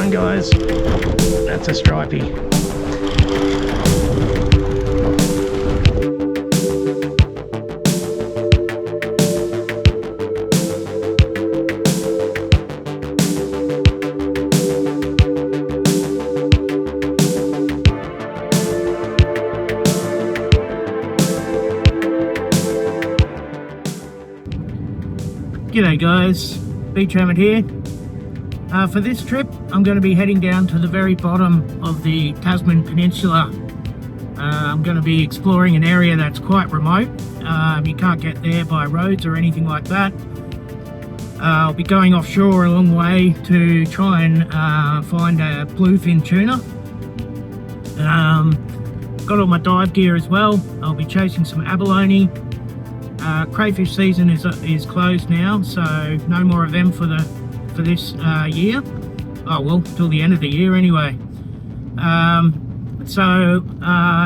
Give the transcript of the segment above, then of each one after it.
one, guys. That's a stripey. G'day guys, Beach Hermit here. For this trip I'm going to be heading down to the very bottom of the Tasman Peninsula. I'm going to be exploring an area that's quite remote. You can't get there by roads or anything like that. I'll be going offshore a long way to try and find a bluefin tuna. Got all my dive gear as well. I'll be chasing some abalone. Crayfish season is closed now, so no more of them for this year. Oh well, till the end of the year anyway.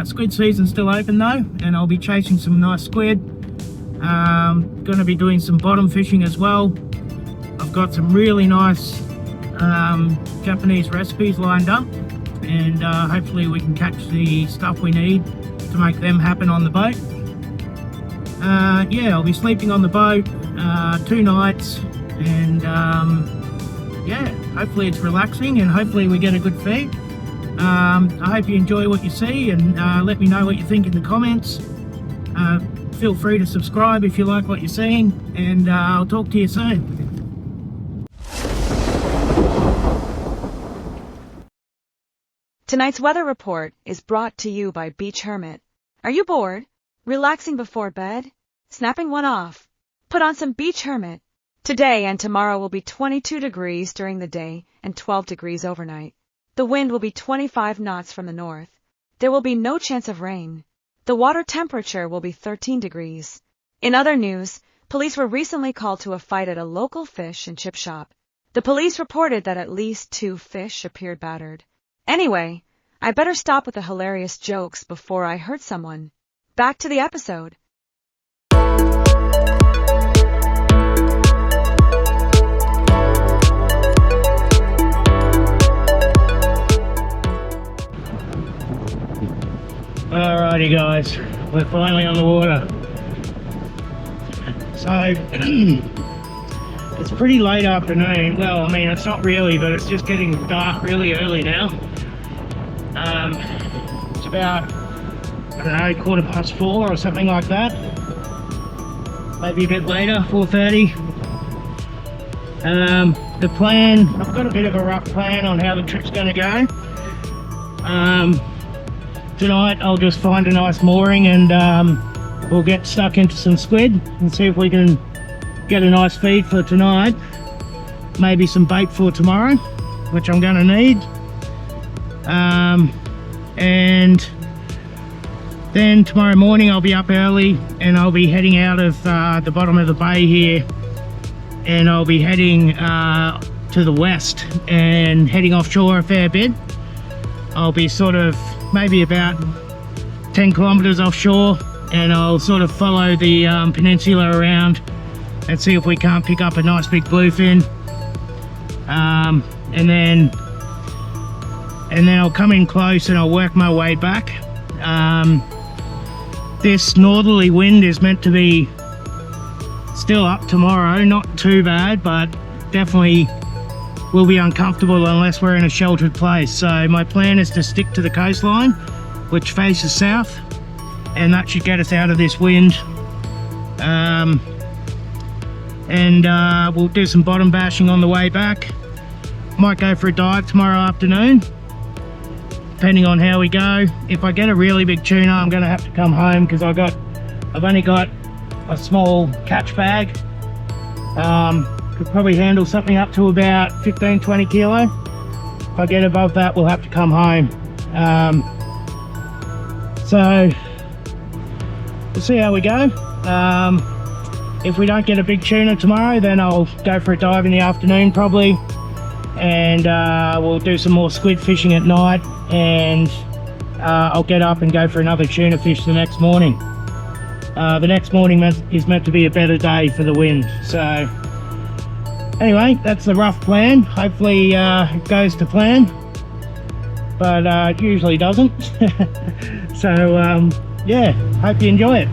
Squid season's still open though, and I'll be chasing some nice squid. Going to be doing some bottom fishing as well. I've got some really nice Japanese recipes lined up, and hopefully we can catch the stuff we need to make them happen on the boat. Yeah, I'll be sleeping on the boat 2 nights, and yeah, hopefully it's relaxing and hopefully we get a good feed. I hope you enjoy what you see, and let me know what you think in the comments. Feel free to subscribe if you like what you're seeing, and I'll talk to you soon. Tonight's weather report is brought to you by Beach Hermit. Are you bored? Relaxing before bed? Snapping one off? Put on some Beach Hermit. Today and tomorrow will be 22 degrees during the day and 12 degrees overnight. The wind will be 25 knots from the north. There will be no chance of rain. The water temperature will be 13 degrees. In other news, police were recently called to a fight at a local fish and chip shop. The police reported that at least 2 fish appeared battered. Anyway, I better stop with the hilarious jokes before I hurt someone. Back to the episode. Alrighty guys, we're finally on the water. So, it's pretty late afternoon. Well, I mean, it's not really, but it's just getting dark really early now. It's about, I don't know, 4:15 or something like that. Maybe a bit later, 4:30. The plan, I've got a bit of a rough plan on how the trip's going to go. Tonight I'll just find a nice mooring, and we'll get stuck into some squid and see if we can get a nice feed for tonight. Maybe some bait for tomorrow, which I'm going to need. And then tomorrow morning I'll be up early, and I'll be heading out of the bottom of the bay here, and I'll be heading to the west and heading offshore a fair bit. I'll be sort of maybe about 10 kilometers offshore, and I'll sort of follow the peninsula around and see if we can't pick up a nice big bluefin. And then I'll come in close and I'll work my way back. This northerly wind is meant to be still up tomorrow, not too bad, but definitely will be uncomfortable unless we're in a sheltered place. So my plan is to stick to the coastline, which faces south, and that should get us out of this wind. We'll do some bottom bashing on the way back. Might go for a dive tomorrow afternoon, depending on how we go. If I get a really big tuna, I'm going to have to come home because I've only got a small catch bag. Could probably handle something up to about 15-20 kilo. If I get above that, we'll have to come home. So we'll see how we go. If we don't get a big tuna tomorrow, then I'll go for a dive in the afternoon probably, and we'll do some more squid fishing at night, and I'll get up and go for another tuna fish the next morning. The next morning is meant to be a better day for the wind, so Anyway, that's the rough plan. Hopefully it goes to plan, but it usually doesn't. So yeah, hope you enjoy it.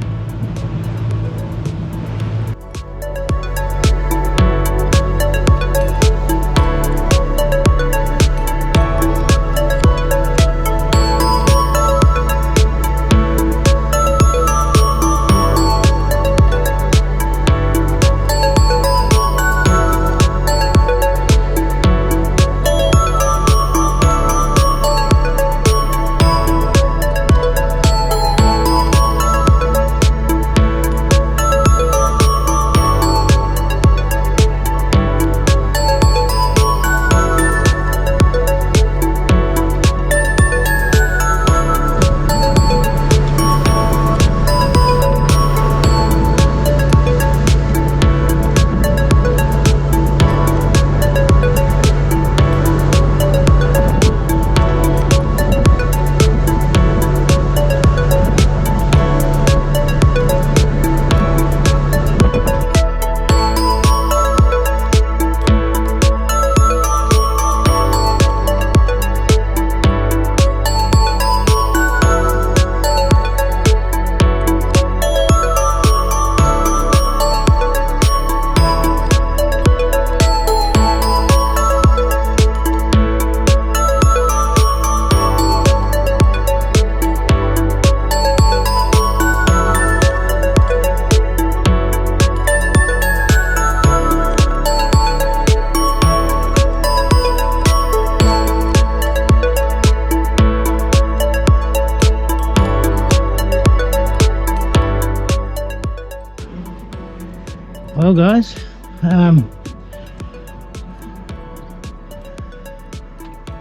Well guys, the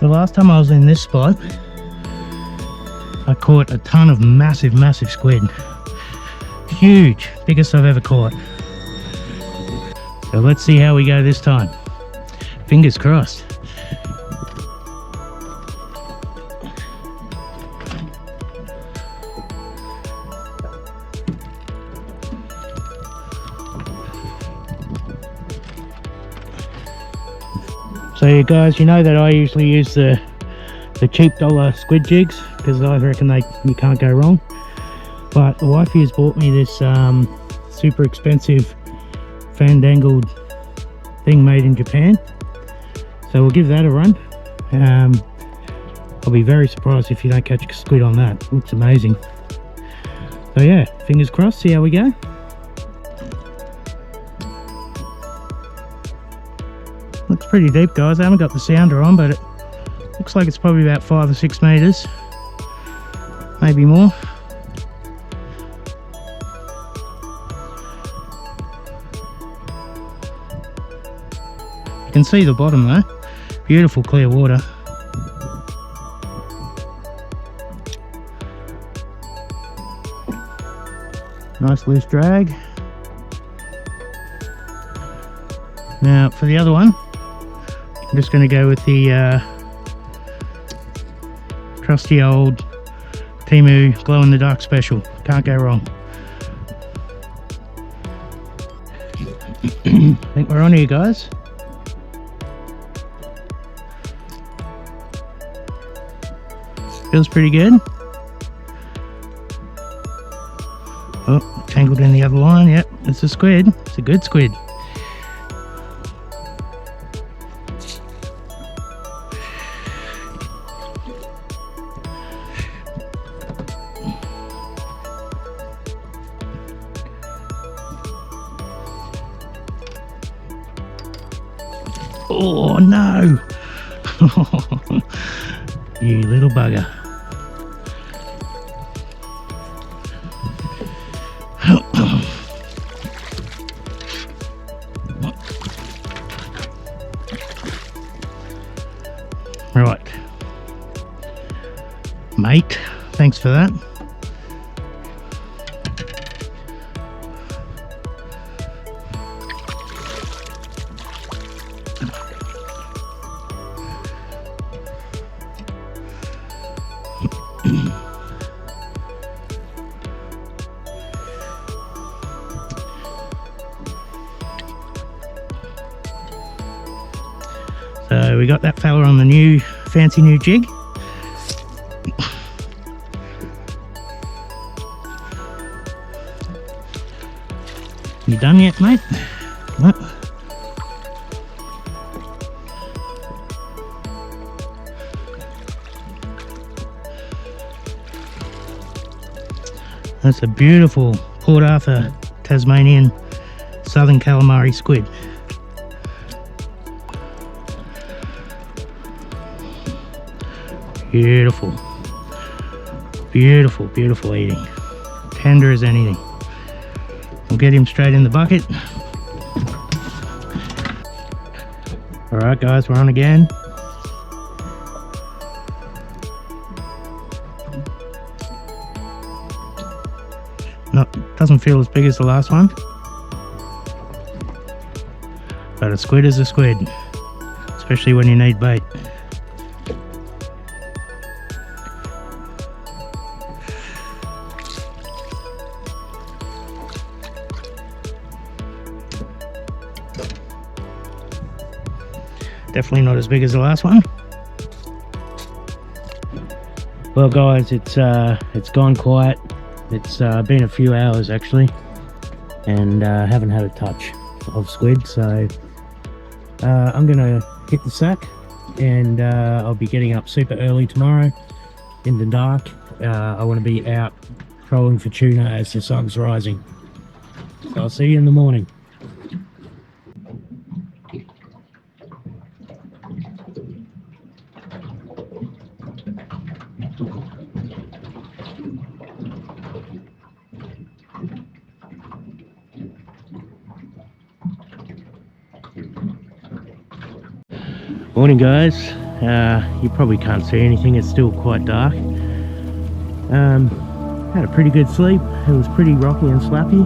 last time I was in this spot, I caught a ton of massive squid. Huge, biggest I've ever caught. So let's see how we go this time. Fingers crossed. So you guys, you know that I usually use the cheap dollar squid jigs because I reckon you can't go wrong. But the wifey has bought me this super expensive fandangled thing made in Japan. So we'll give that a run. I'll be very surprised if you don't catch a squid on that. It looks amazing. So yeah, fingers crossed, see how we go. Looks pretty deep guys, I haven't got the sounder on, but it looks like it's probably about 5 or 6 meters, maybe more. You can see the bottom though, beautiful clear water. Nice loose drag. Now for the other one, I'm just going to go with the trusty old Timu glow in the dark special. Can't go wrong. I think we're on here guys. Feels pretty good. Oh, tangled in the other line. Yep, it's a squid. It's a good squid. Oh no! You little bugger. Right, mate, thanks for that. So we got that fella on the new fancy new jig. You done yet, mate? No. That's a beautiful Port Arthur, Tasmanian southern calamari squid. Beautiful, beautiful, beautiful eating. Tender as anything. We'll get him straight in the bucket. Alright guys, we're on again. Doesn't feel as big as the last one, but a squid is a squid, especially when you need bait. Definitely not as big as the last one. Well guys, it's gone quiet. It's been a few hours actually, and haven't had a touch of squid, so I'm gonna hit the sack, and I'll be getting up super early tomorrow in the dark. I want to be out trolling for tuna as the sun's rising, so I'll see you in the morning. Morning guys. You probably can't see anything, it's still quite dark. Had a pretty good sleep. It was pretty rocky and slappy.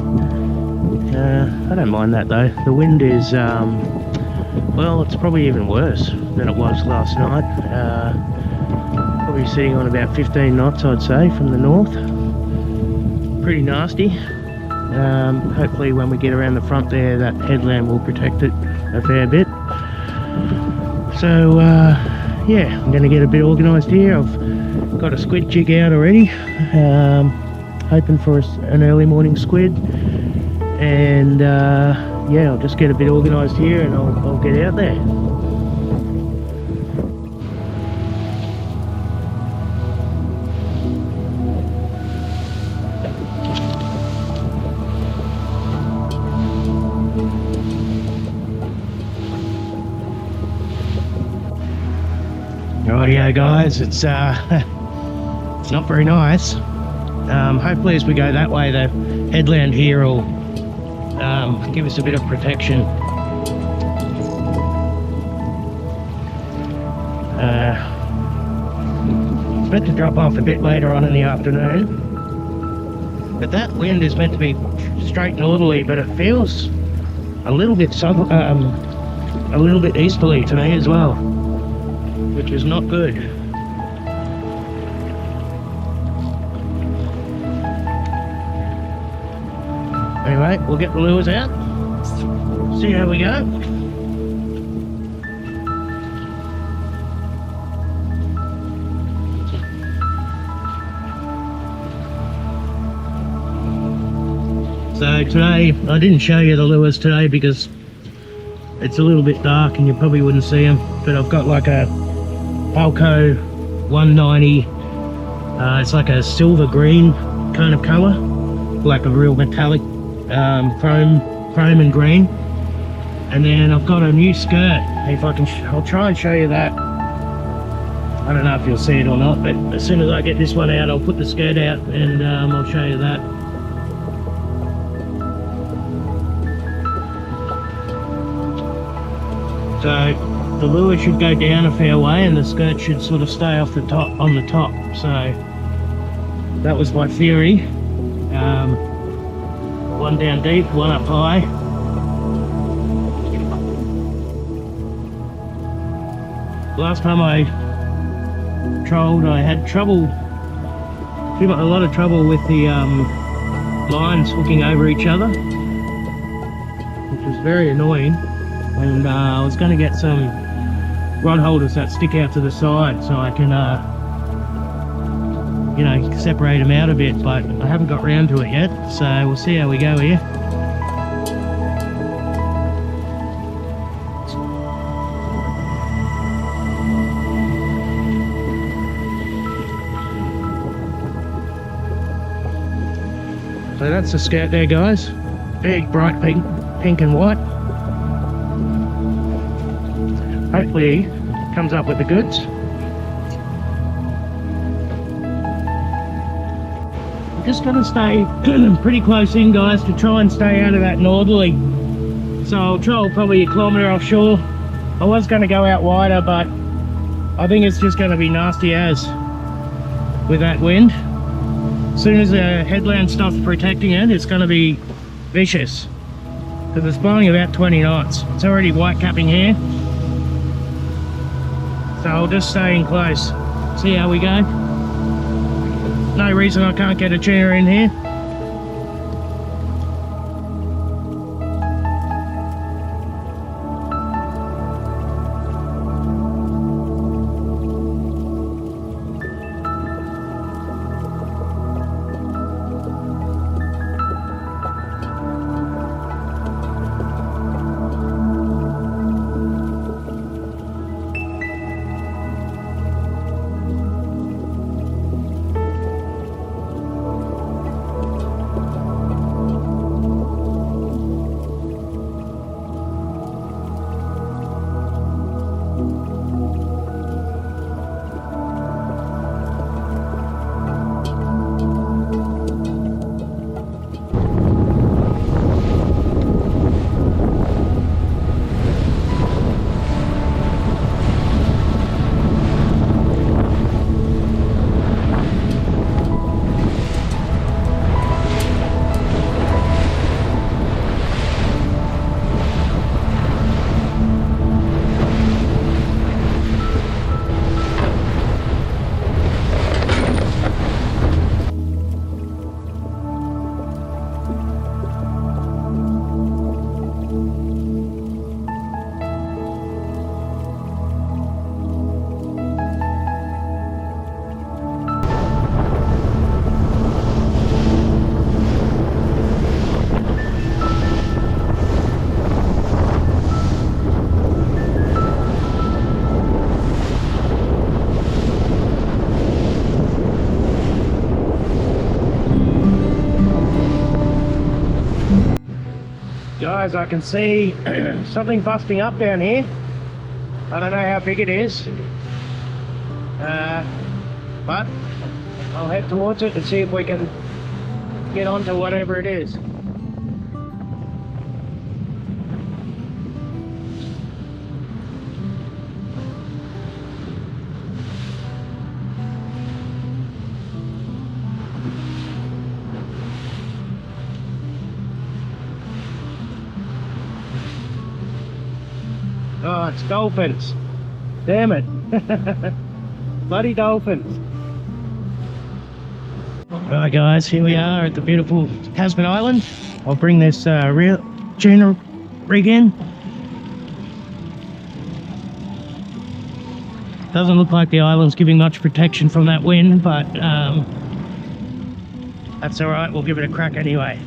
I don't mind that though. The wind is well, it's probably even worse than it was last night. Probably sitting on about 15 knots I'd say from the north. Pretty nasty. Hopefully when we get around the front there, that headland will protect it a fair bit. So yeah, I'm going to get a bit organised here. I've got a squid jig out already, hoping for an early morning squid, and yeah, I'll just get a bit organised here and I'll get out there. Rightio guys, it's not very nice. Hopefully as we go that way, the headland here will give us a bit of protection. It's meant to drop off a bit later on in the afternoon, but that wind is meant to be straight northerly, but it feels a little bit a little bit easterly to me as well, which is not good. Anyway, we'll get the lures out, see how we go. So today, I didn't show you the lures today because it's a little bit dark and you probably wouldn't see them, but I've got like a Palco 190, it's like a silver green kind of colour, like a real metallic chrome and green. And then I've got a new skirt. If I can, I'll try and show you that. I don't know if you'll see it or not, but as soon as I get this one out, I'll put the skirt out and I'll show you that. So the lure should go down a fair way and the skirt should sort of stay off the top, on the top. So that was my theory. One down deep, one up high. Last time I trolled, I had trouble, a lot of trouble with the lines hooking over each other, which was very annoying. And I was going to get some rod holders that stick out to the side, so I can you know, separate them out a bit, but I haven't got round to it yet, so we'll see how we go here. So that's the skirt there, guys. Big bright pink and white. Hopefully he comes up with the goods. I'm just going to stay pretty close in, guys, to try and stay out of that northerly. So I'll travel probably a kilometre offshore. I was going to go out wider, but I think it's just going to be nasty as with that wind. As soon as the headland stops protecting it, it's going to be vicious, because it's blowing about 20 knots. It's already white capping here, so I'll just stay in close, see how we go. No reason I can't get a tuna in here. Guys, I can see something busting up down here. I don't know how big it is, but I'll head towards it and see if we can get onto whatever it is. Oh, it's dolphins. Damn it. Bloody dolphins. Alright guys, here we are at the beautiful Tasman Island. I'll bring this real tuna rig in. Doesn't look like the island's giving much protection from that wind, but that's alright, we'll give it a crack anyway.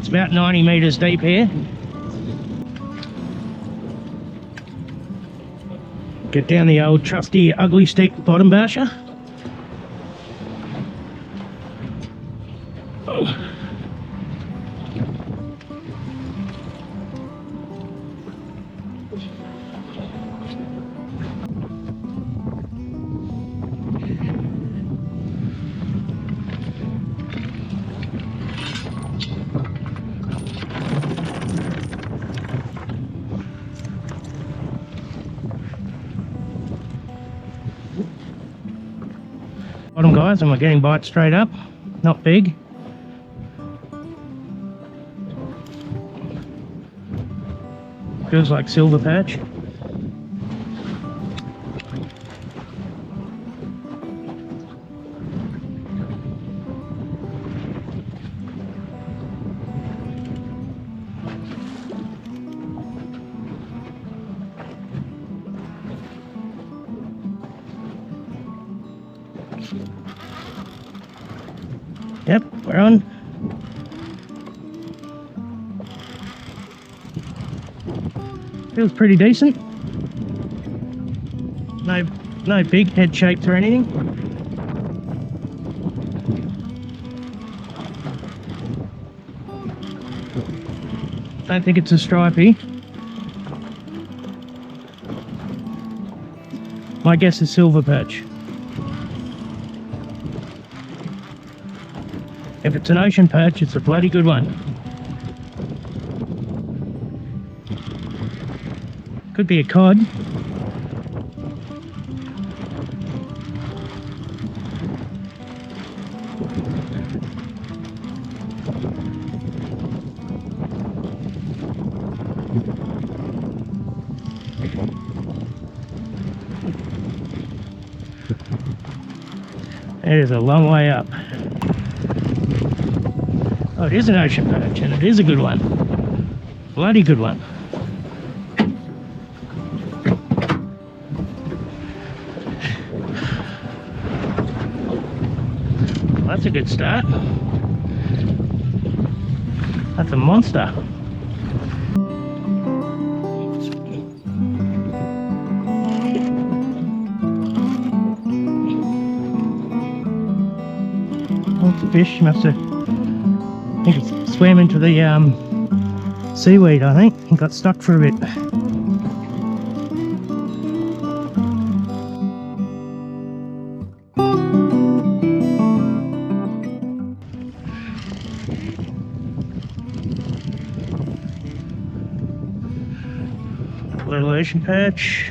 It's about 90 metres deep here. Get down the old trusty ugly stick bottom basher. Bottom guys, and we're getting bites straight up, not big. Feels like silver patch. Yep, we're on. Feels pretty decent. No big head shapes or anything. Don't think it's a stripey. My guess is silver perch. If it's an ocean perch, it's a bloody good one. Could be a cod. It is a long way up. Oh, it is an ocean perch, and it is a good one. Bloody good one. Well, that's a good start. That's a monster. That's a fish. Must have, I think it swam into the seaweed, I think, and got stuck for a bit. Little ocean perch.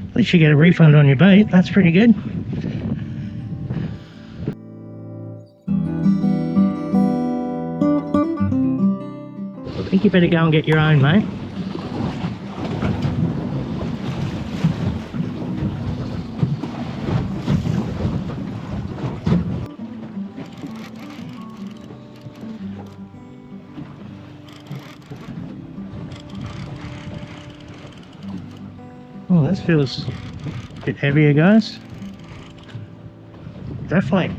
At least you get a refund on your bait. That's pretty good. I think you better go and get your own, mate. Oh, this feels a bit heavier, guys. Definitely.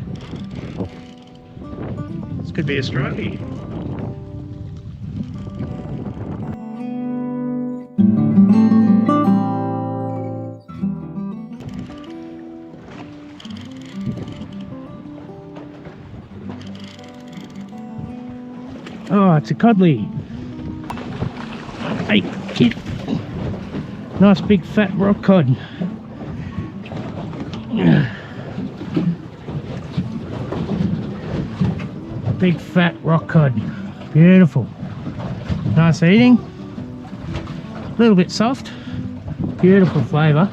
This could be a stripey. Oh, it's a codley. Hey, kid. Nice big fat rock cod. Big fat rock cod. Beautiful. Nice eating. A little bit soft. Beautiful flavour.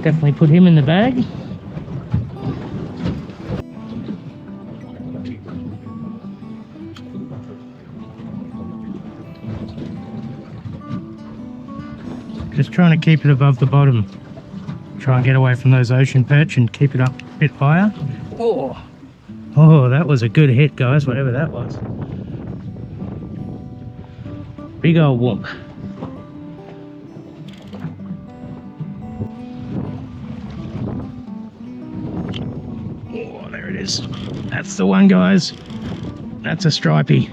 Definitely put him in the bag. Just trying to keep it above the bottom. Try and get away from those ocean perch and keep it up a bit higher. Oh, oh, that was a good hit, guys, whatever that was. Big old whoop. Oh, there it is. That's the one, guys. That's a stripey.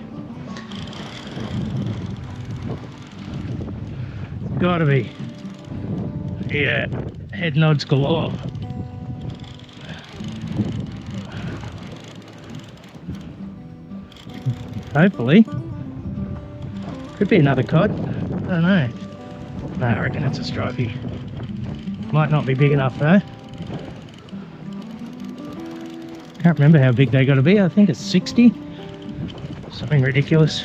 Gotta be. Yeah, head nods galore. Hopefully. Could be another cod. I don't know. No, I reckon it's a stripey. Might not be big enough though. Can't remember how big they gotta be. I think it's 60. Something ridiculous.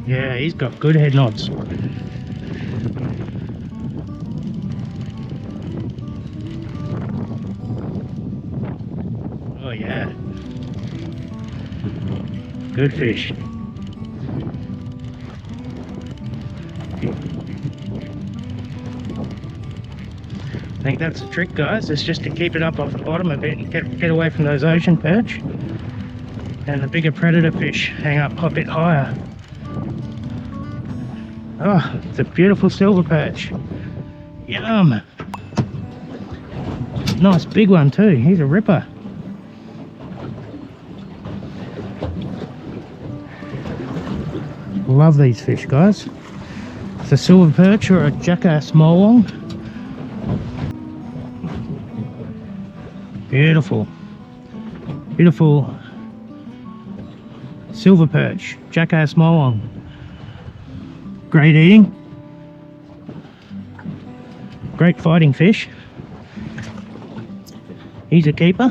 Yeah, he's got good head nods. Oh yeah. Good fish. I think that's the trick, guys, is just to keep it up off the bottom a bit and get away from those ocean perch. And the bigger predator fish hang up a bit higher. Oh, it's a beautiful silver perch. Yum! Nice big one too, he's a ripper. Love these fish, guys. It's a silver perch or a jackass molong. Beautiful, beautiful silver perch, jackass molong. Great eating, great fighting fish. He's a keeper.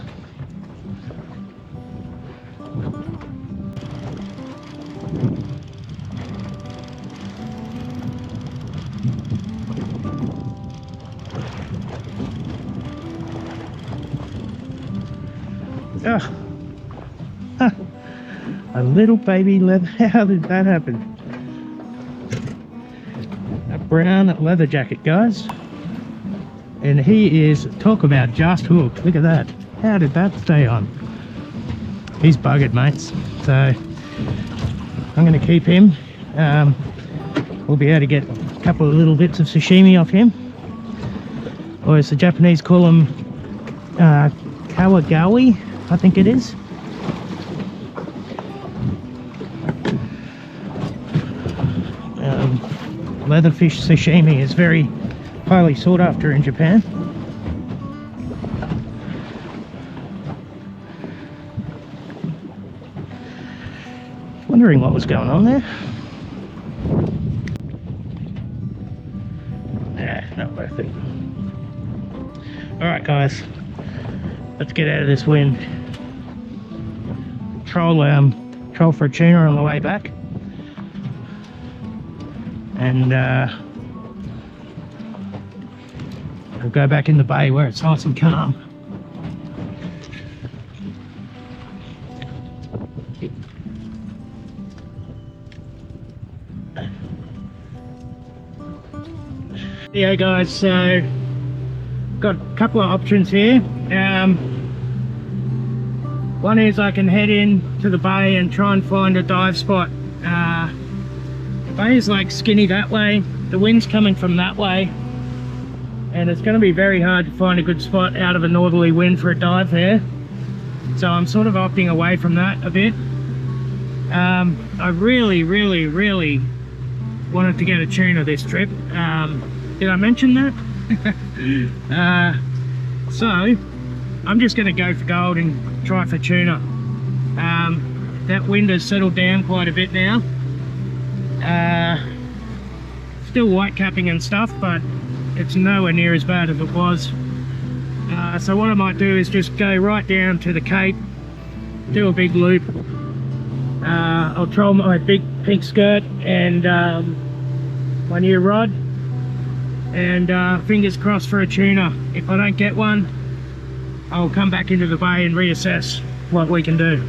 Oh. Huh. A little baby leather. How did that happen? A brown leather jacket, guys. And he is, talk about just hooked. Look at that. How did that stay on? He's buggered, mates. So I'm going to keep him. We'll be able to get a couple of little bits of sashimi off him. Or as the Japanese call him, kawagawi, I think it is. Leatherfish sashimi is very highly sought after in Japan. Wondering what was going on there. Nah, not worth it. Alright guys, let's get out of this wind. Troll for a tuna on the way back. And we'll go back in the bay where it's nice and calm. Yeah guys, so got a couple of options here. One is I can head in to the bay and try and find a dive spot. The bay is like skinny that way, the wind's coming from that way, and it's going to be very hard to find a good spot out of a northerly wind for a dive there. So I'm sort of opting away from that a bit. I really wanted to get a tuna this trip. Did I mention that? So I'm just going to go for gold and try for tuna. That wind has settled down quite a bit now. Still white capping and stuff, but it's nowhere near as bad as it was. So what I might do is just go right down to the Cape, do a big loop. I'll troll my big pink skirt and my new rod, and fingers crossed for a tuna. If I don't get one, I'll come back into the bay and reassess what we can do.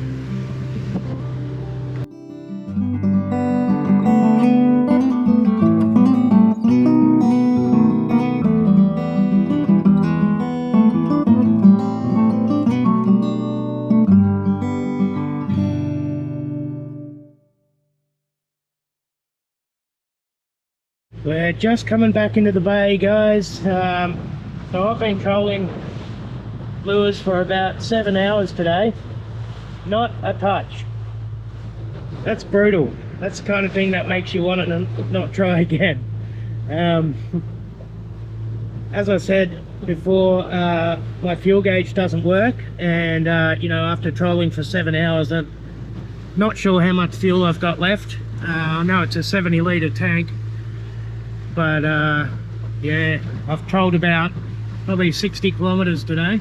We're just coming back into the bay, guys. So I've been trolling lures for about 7 hours today. Not a touch. That's brutal. That's the kind of thing that makes you want to not try again. As I said before, my fuel gauge doesn't work, and you know, after trolling for 7 hours, I'm not sure how much fuel I've got left. I know it's a 70-litre tank, but yeah, I've trolled about probably 60 kilometers today.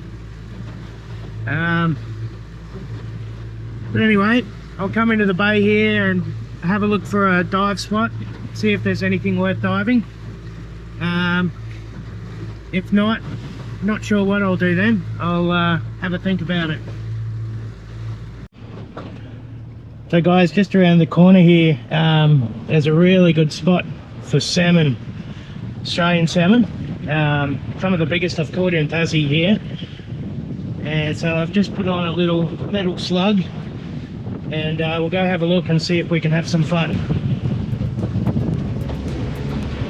But anyway, I'll come into the bay here and have a look for a dive spot, see if there's anything worth diving. If not sure what I'll do then. I'll have a think about it. So guys, just around the corner here, there's a really good spot for salmon, Australian salmon. Some of the biggest I've caught in Tassie here. And so I've just put on a little metal slug, and we'll go have a look and see if we can have some fun.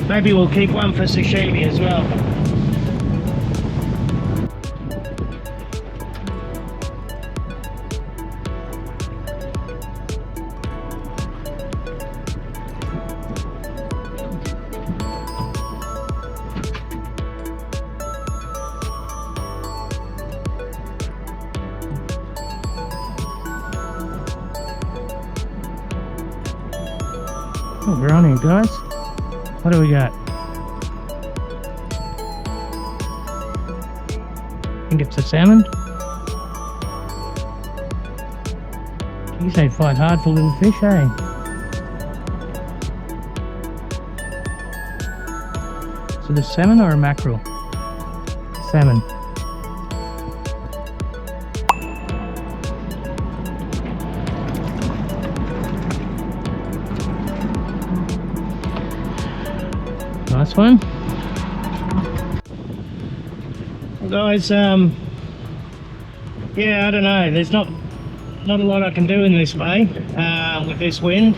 Maybe we'll keep one for sashimi as well. Oh, we're on here, guys. What do we got? I think it's a salmon. Geez, they fight hard for little fish, eh? Is it a salmon or a mackerel? Salmon. Nice one. Well guys, yeah, I don't know, there's not a lot I can do in this bay with this wind.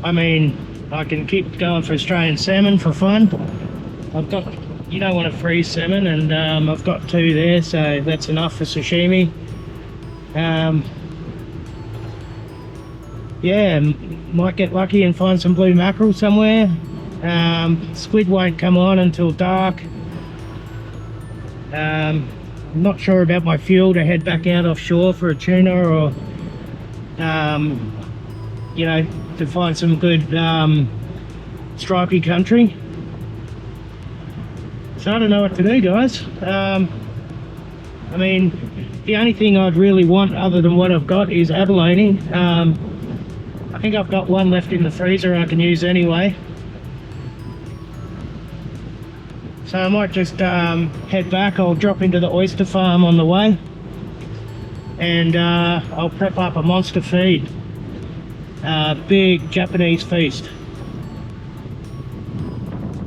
I mean, I can keep going for Australian salmon for fun. I've got, you don't want to freeze salmon, and I've got 2 there, so that's enough for sashimi. Yeah, might get lucky and find some blue mackerel somewhere. Squid won't come on until dark. I'm not sure about my fuel to head back out offshore for a tuna, or you know, to find some good stripy country. So I don't know what to do, guys. I mean, the only thing I'd really want other than what I've got is abalone. I think I've got one left in the freezer I can use anyway. So I might just head back. I'll drop into the oyster farm on the way, and I'll prep up a monster feed. Big Japanese feast.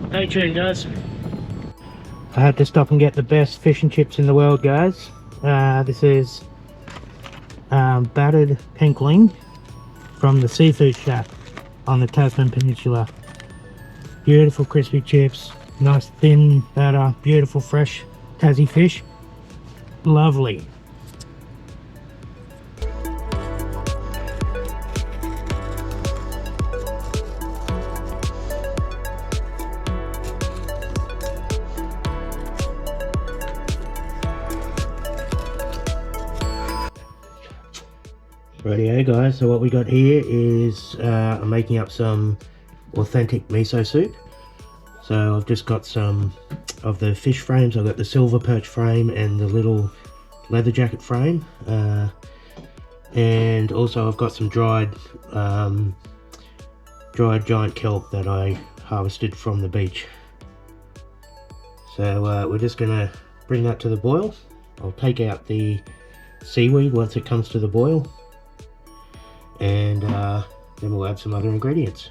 Stay tuned, guys. I had to stop and get the best fish and chips in the world, guys. This is battered pinkling from the Seafood Shack on the Tasman Peninsula. Beautiful crispy chips. Nice thin batter, beautiful fresh Tassie fish, lovely. Rightio guys, so what we got here is I'm making up some authentic miso soup. So I've just got some of the fish frames. I've got the silver perch frame and the little leather jacket frame, and also I've got some dried giant kelp that I harvested from the beach. So we're just gonna bring that to the boil. I'll take out the seaweed once it comes to the boil, and then we'll add some other ingredients.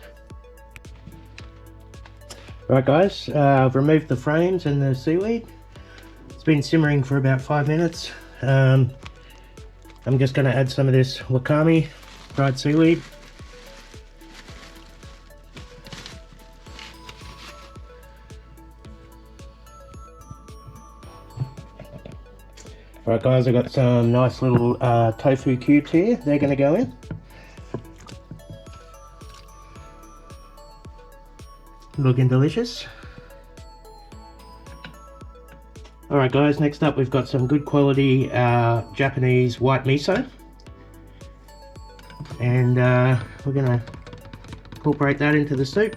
Right guys, I've removed the frames and the seaweed. It's been simmering for about 5 minutes. I'm just going to add some of this wakame dried seaweed. Right guys, I've got some nice little tofu cubes here. They're going to go in. Looking delicious. Alright guys, next up we've got some good quality Japanese white miso, and we're going to incorporate that into the soup.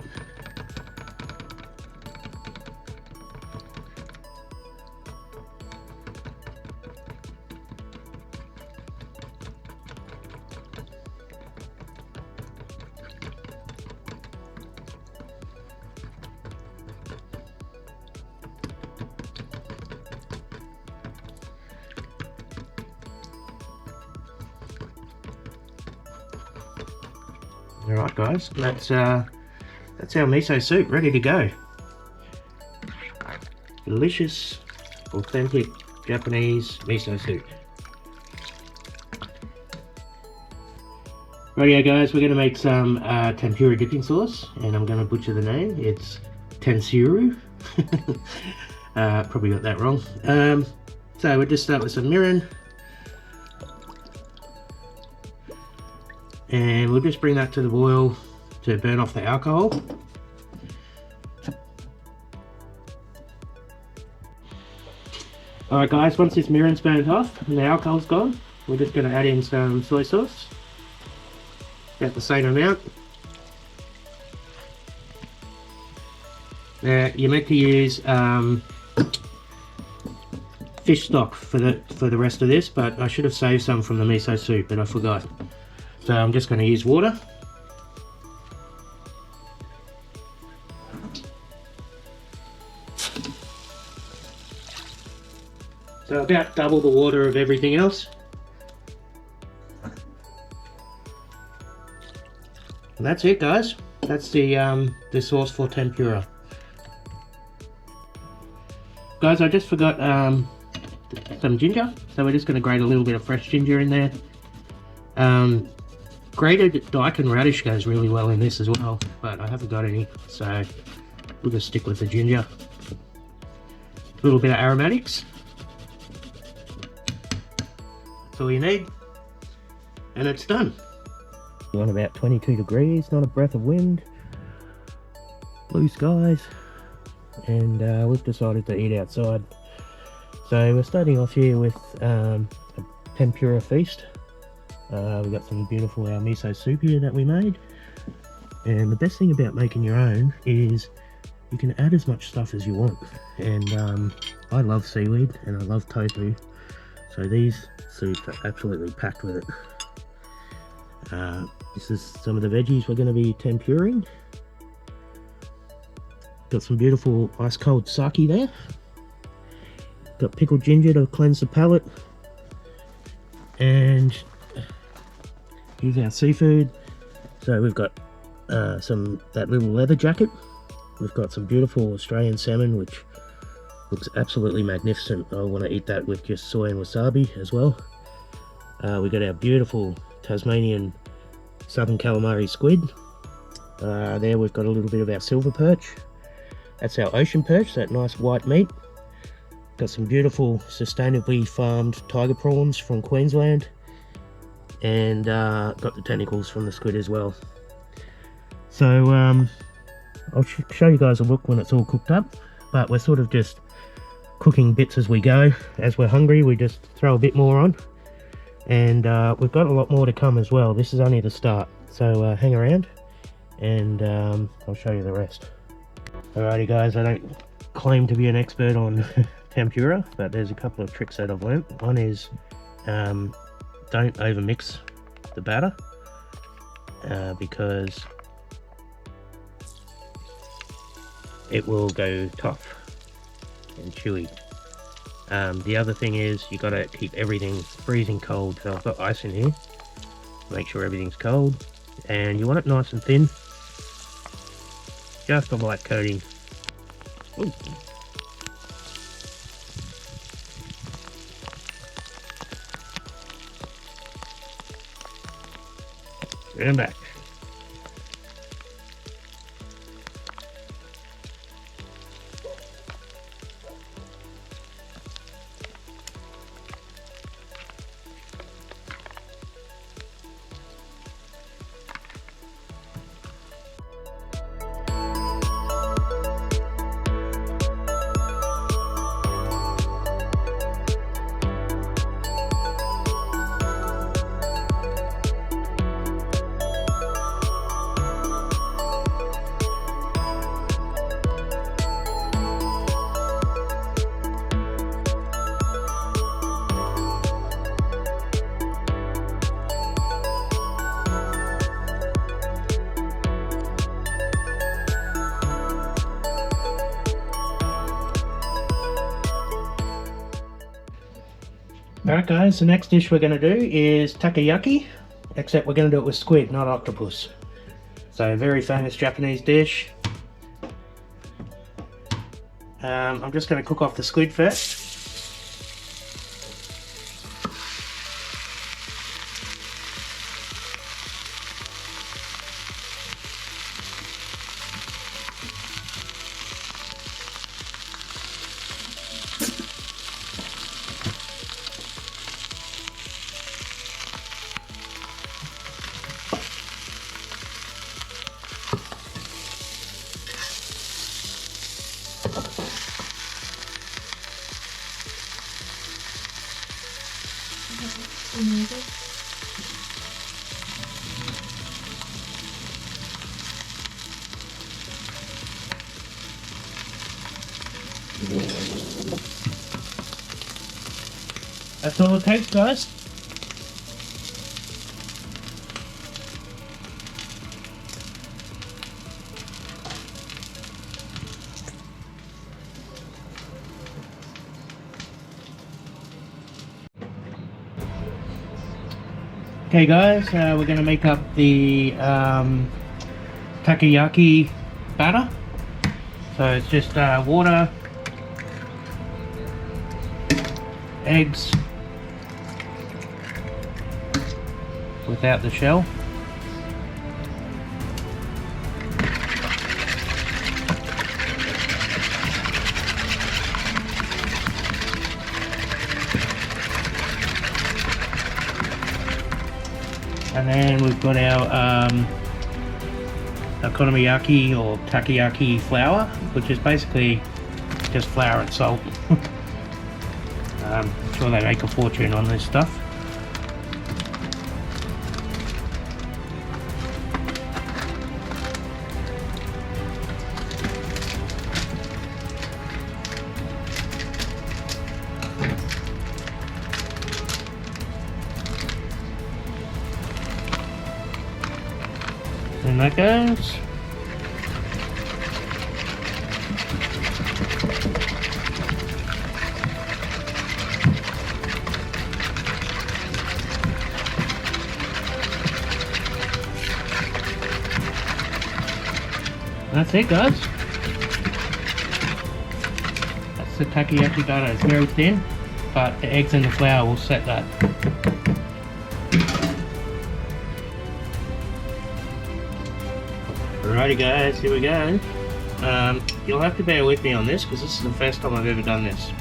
Alright guys, that's our miso soup ready to go. Delicious, authentic Japanese miso soup. Rightio guys, we're going to make some tempura dipping sauce, and I'm going to butcher the name. It's tensuru. Probably got that wrong. So we'll just start with some mirin. And we'll just bring that to the boil to burn off the alcohol. Alright guys, once this mirin's burnt off and the alcohol's gone, we're just going to add in some soy sauce. About the same amount. Now you're meant to use fish stock for the rest of this, but I should have saved some from the miso soup, but I forgot. So I'm just going to use water. So about double the water of everything else. And that's it guys. That's the sauce for tempura. Guys, I just forgot some ginger, so we're just going to grate a little bit of fresh ginger in there. Grated daikon radish goes really well in this as well, but I haven't got any, so we'll just stick with the ginger. A little bit of aromatics. That's all you need, and it's done. On about 22 degrees, not a breath of wind, blue skies, and we've decided to eat outside. So we're starting off here with a tempura feast. We've got some beautiful miso soup here that we made, and the best thing about making your own is you can add as much stuff as you want. And I love seaweed and I love tofu, so these soups are absolutely packed with it. This is some of the veggies we're going to be tempuring. Got some beautiful ice cold sake there. Got pickled ginger to cleanse the palate. And here's our seafood. So we've got that little leather jacket. We've got some beautiful Australian salmon, which looks absolutely magnificent. I want to eat that with just soy and wasabi as well. We got our beautiful Tasmanian southern calamari squid. There we've got a little bit of our silver perch. That's our ocean perch, that nice white meat. Got some beautiful sustainably farmed tiger prawns from Queensland, and got the tentacles from the squid as well. So I'll show you guys a look when it's all cooked up, but we're sort of just cooking bits as we go. As we're hungry, we just throw a bit more on. And we've got a lot more to come as well. This is only the start, so hang around and I'll show you the rest. Alrighty guys, I don't claim to be an expert on tempura, but there's a couple of tricks that I've learnt. One is don't overmix the batter because it will go tough and chewy. The other thing is you got to keep everything freezing cold. So I've got ice in here, make sure everything's cold, and you want it nice and thin, just a light coating. Ooh. And back. Alright guys, the next dish we're going to do is takoyaki, except we're going to do it with squid, not octopus. So a very famous Japanese dish. I'm just going to cook off the squid first. That's all it takes, guys. Okay guys, we're going to make up the takoyaki batter. So it's just water, eggs without the shell, and then we've got our okonomiyaki or takoyaki flour, which is basically just flour and salt. I'm sure they make a fortune on this stuff. And that goes. That's it, guys. That's the takoyaki batter. It's very thin, but the eggs and the flour will set that. Alrighty guys, here we go. You'll have to bear with me on this because this is the first time I've ever done this.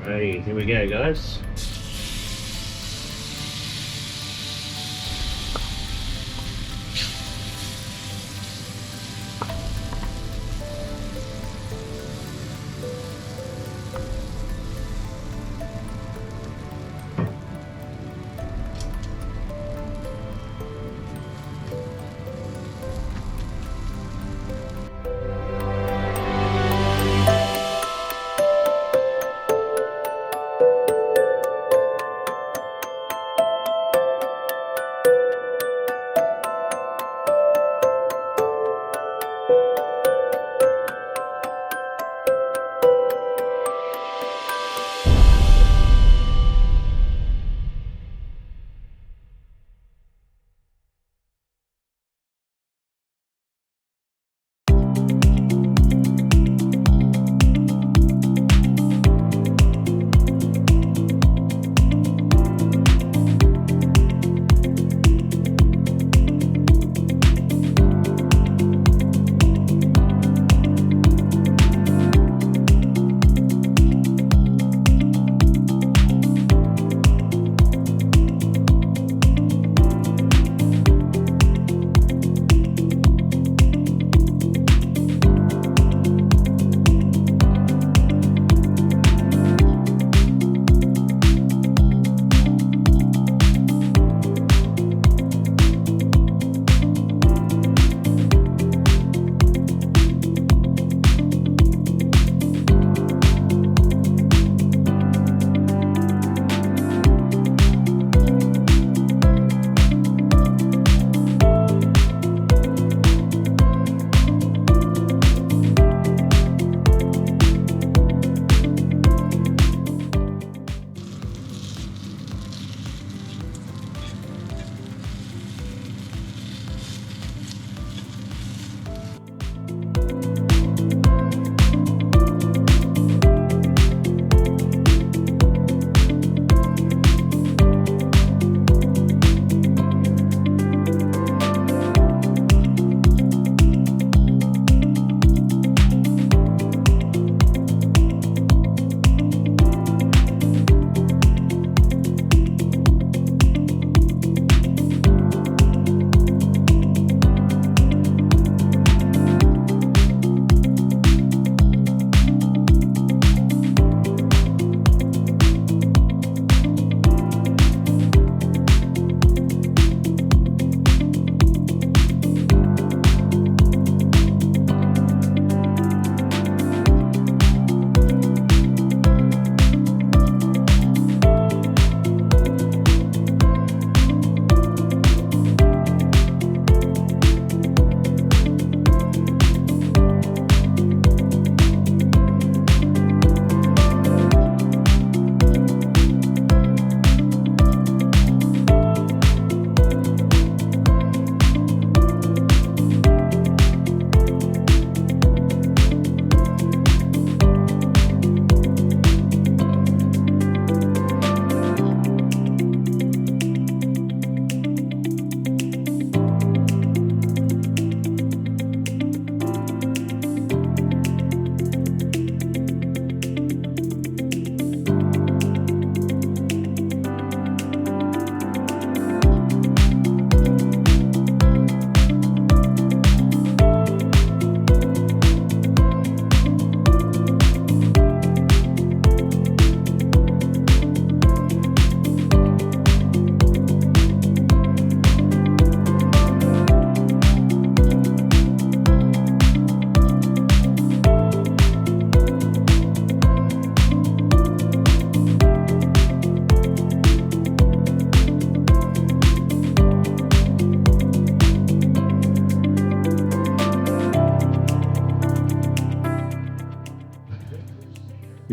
Alrighty, here we go guys.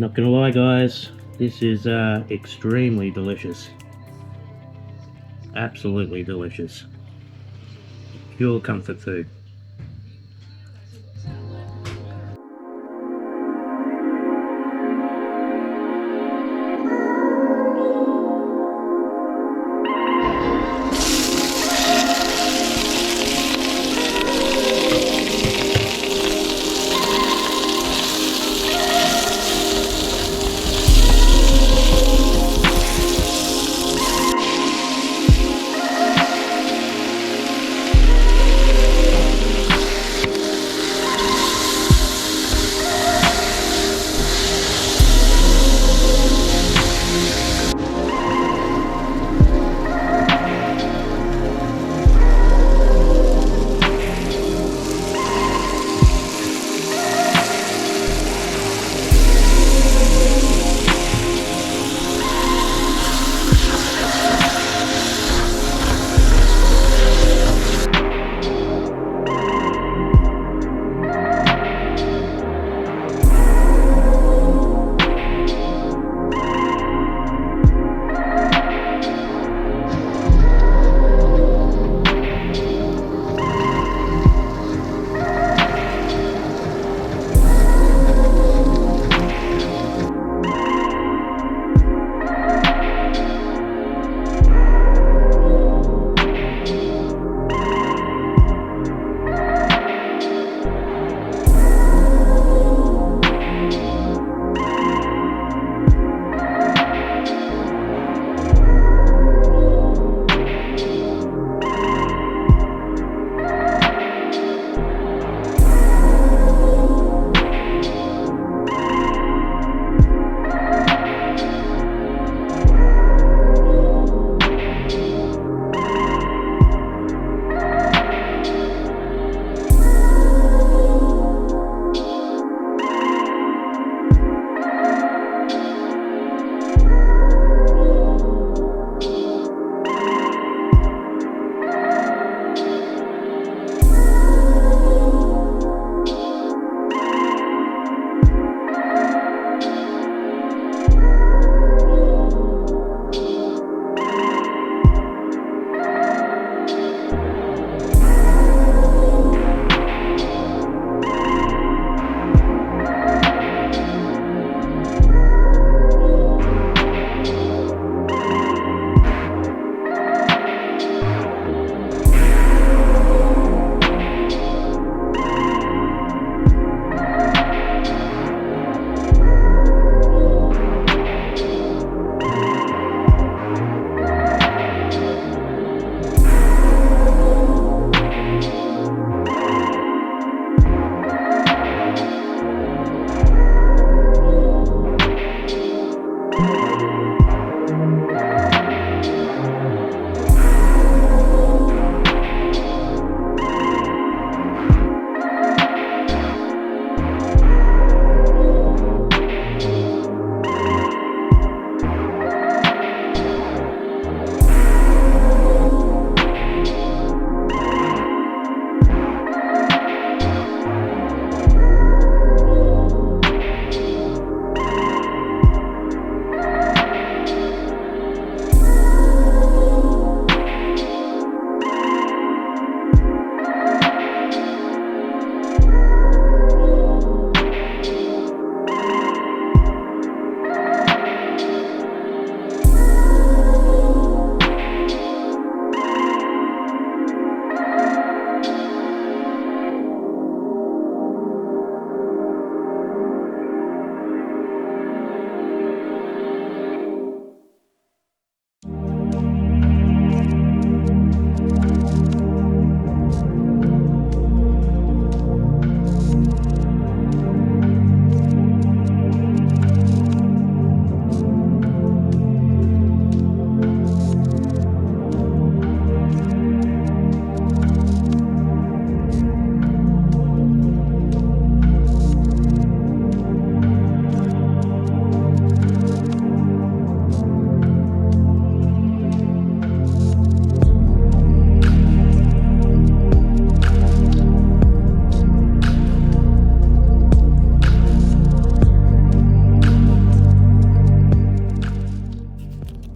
Not gonna lie guys, this is extremely delicious. Absolutely delicious. Pure comfort food.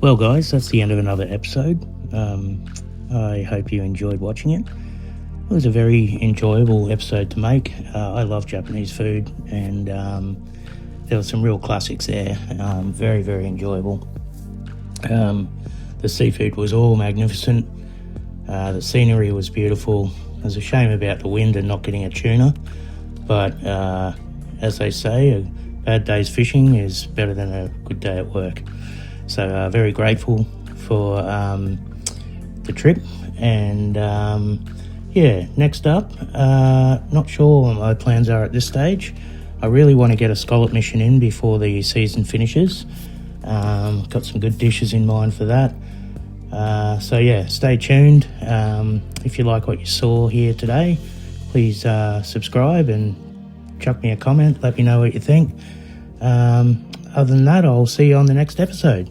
Well guys, that's the end of another episode. I hope you enjoyed watching it. It was a very enjoyable episode to make. I love Japanese food, and there were some real classics there. Very, very enjoyable. The seafood was all magnificent. The scenery was beautiful. It was a shame about the wind and not getting a tuna, but as they say, a bad day's fishing is better than a good day at work. So very grateful for the trip, and yeah, next up, not sure what my plans are at this stage. I really want to get a scallop mission in before the season finishes. Got some good dishes in mind for that. So yeah, stay tuned. If you like what you saw here today, please subscribe and chuck me a comment. Let me know what you think. Other than that, I'll see you on the next episode.